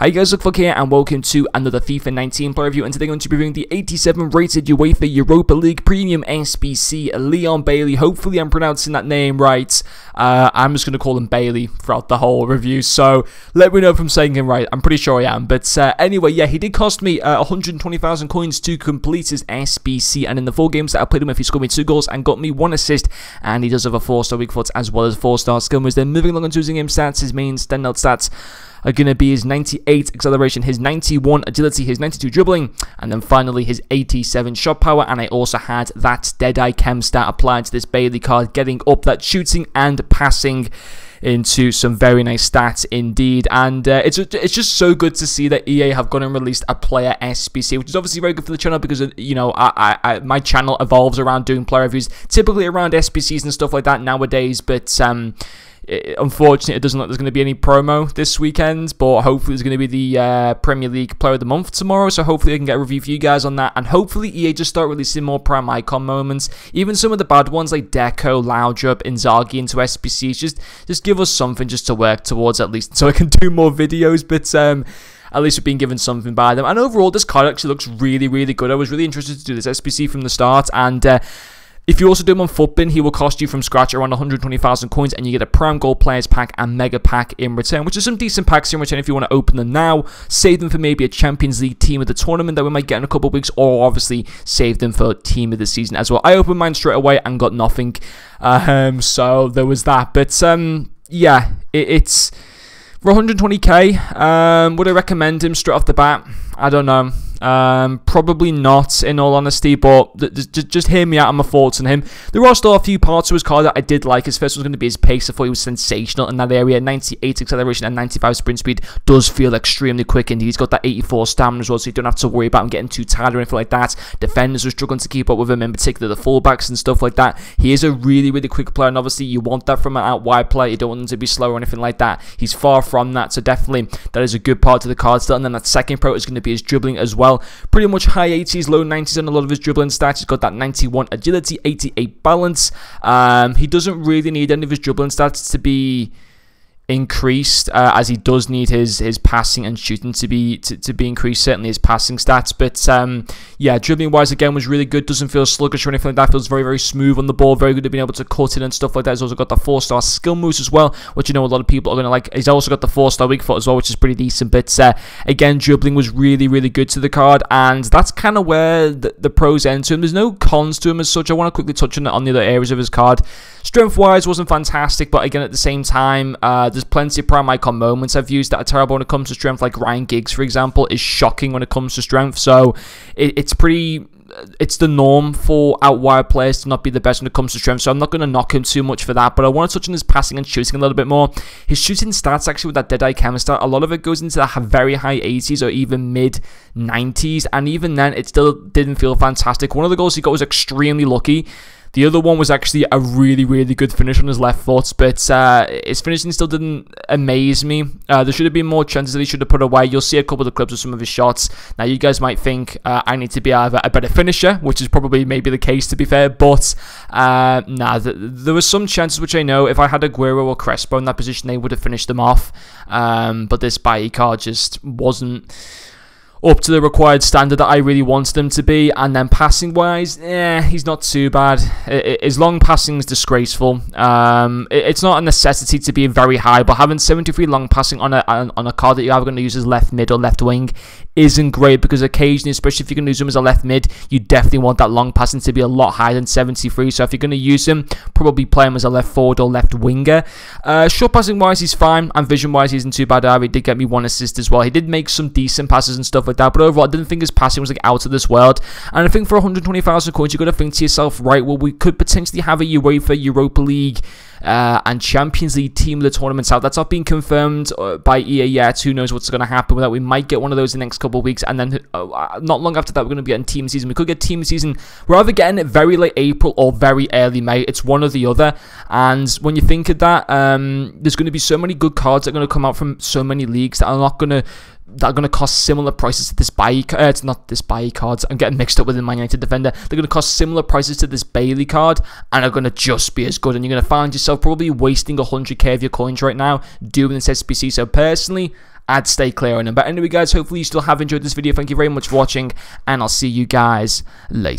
Hi guys, Look here and welcome to another FIFA 19 player review, and today I'm going to be reviewing the 87 rated UEFA Europa League Premium SBC Leon Bailey. Hopefully I'm pronouncing that name right. I'm just going to call him Bailey throughout the whole review, so let me know if I'm saying him right. I'm pretty sure I am, but anyway, yeah, he did cost me 120,000 coins to complete his SBC, and in the 4 games that I played him with, he scored me 2 goals and got me 1 assist, and he does have a 4-star weak foot as well as 4-star skill moves. Then moving along into his in-game stats, his main standout stats are going to be his 98 acceleration, his 91 agility, his 92 dribbling, and then finally his 87 shot power. And I also had that Deadeye Chem stat applied to this Bailey card, getting up that shooting and passing into some very nice stats indeed. And it's just so good to see that EA have gone and released a player SBC, which is obviously very good for the channel because, you know, my channel evolves around doing player reviews, typically around SBCs and stuff like that nowadays, but unfortunately, it doesn't look like there's going to be any promo this weekend, but hopefully there's going to be the Premier League Player of the Month tomorrow, so hopefully I can get a review for you guys on that, and hopefully EA just start releasing more prime icon moments, even some of the bad ones like Deco, Laudrup, Inzaghi into SBCs, just give us something just to work towards at least, so I can do more videos, but at least we've been given something by them. And overall, this card actually looks really, really good. I was really interested to do this SBC from the start, and if you also do him on Footbin, he will cost you from scratch around 120,000 coins, and you get a Prime Gold Players Pack and Mega Pack in return, which is some decent packs in return if you want to open them now, save them for maybe a Champions League team of the tournament that we might get in a couple of weeks, or obviously save them for team of the season as well. I opened mine straight away and got nothing, so there was that. But yeah, it's for 120k. Would I recommend him straight off the bat? I don't know. Probably not, in all honesty, but just hear me out on my thoughts on him. There are still a few parts of his card that I did like. His first one was going to be his pace. I thought he was sensational in that area. 98 acceleration and 95 sprint speed does feel extremely quick, and he's got that 84 stamina as well, so you don't have to worry about him getting too tired or anything like that. Defenders are struggling to keep up with him, in particular the fullbacks and stuff like that. He is a really, really quick player, and obviously you want that from an out wide player. You don't want him to be slow or anything like that. He's far from that, so definitely that is a good part of the card still. And then that second pro is going to be his dribbling as well. Pretty much high 80s, low 90s on a lot of his dribbling stats. He's got that 91 agility, 88 balance. He doesn't really need any of his dribbling stats to be increased, as he does need his passing and shooting to be increased, certainly his passing stats. But yeah, dribbling wise again was really good, doesn't feel sluggish or anything like that, feels very, very smooth on the ball, very good at being able to cut in and stuff like that. He's also got the 4-star skill moves as well, which you know a lot of people are going to like. He's also got the 4-star weak foot as well, which is pretty decent. But again, dribbling was really, really good to the card, and that's kind of where the pros end to him. There's no cons to him as such. I want to quickly touch on the other areas of his card. Strength wise wasn't fantastic, but again at the same time, there's plenty of prime icon moments I've used that are terrible when it comes to strength, like Ryan Giggs, for example, is shocking when it comes to strength. So it's the norm for out wide players to not be the best when it comes to strength, so I'm not going to knock him too much for that. But I want to touch on his passing and shooting a little bit more. His shooting stats, actually, with that Deadeye Chem stat, a lot of it goes into the very high 80s or even mid 90s, and even then it still didn't feel fantastic. One of the goals he got was extremely lucky. The other one was actually a really, really good finish on his left foot, but his finishing still didn't amaze me. There should have been more chances that he should have put away. You'll see a couple of the clips of some of his shots. Now, you guys might think I need to be either a better finisher, which is probably maybe the case, to be fair, but there were some chances which I know if I had Aguero or Crespo in that position, they would have finished them off. But this Bailly card just wasn't up to the required standard that I really wanted him to be. And then passing wise, he's not too bad. His long passing is disgraceful. It's not a necessity to be very high, but having 73 long passing on a card that you're either going to use as left mid or left wing isn't great, because occasionally, especially if you're going to use him as a left mid, you definitely want that long passing to be a lot higher than 73. So if you're going to use him, probably play him as a left forward or left winger. Short passing wise, he's fine, and vision wise, he isn't too bad either. He did get me 1 assist as well. He did make some decent passes and stuff like that, but overall I didn't think his passing was like out of this world. And I think for 120,000 coins, you've got to think to yourself, right, well, we could potentially have a UEFA Europa League and Champions League team of the tournaments out. That's not being confirmed by EA yet. Who knows what's going to happen with that? We might get one of those in the next couple of weeks, and then not long after that, we're going to be getting team season. We could get team season. We're either getting it very late April or very early May. It's one or the other. And when you think of that, there's going to be so many good cards that are going to come out from so many leagues that are going to cost similar prices to this Bailly. It's not this Bailly cards. I'm getting mixed up with the Man United defender. They're going to cost similar prices to this Bailly card, and are going to just be as good. And you're going to find yourself probably wasting 100k of your coins right now doing this SBC. So personally, I'd stay clear on him. But anyway, guys, hopefully you still have enjoyed this video. Thank you very much for watching, and I'll see you guys later.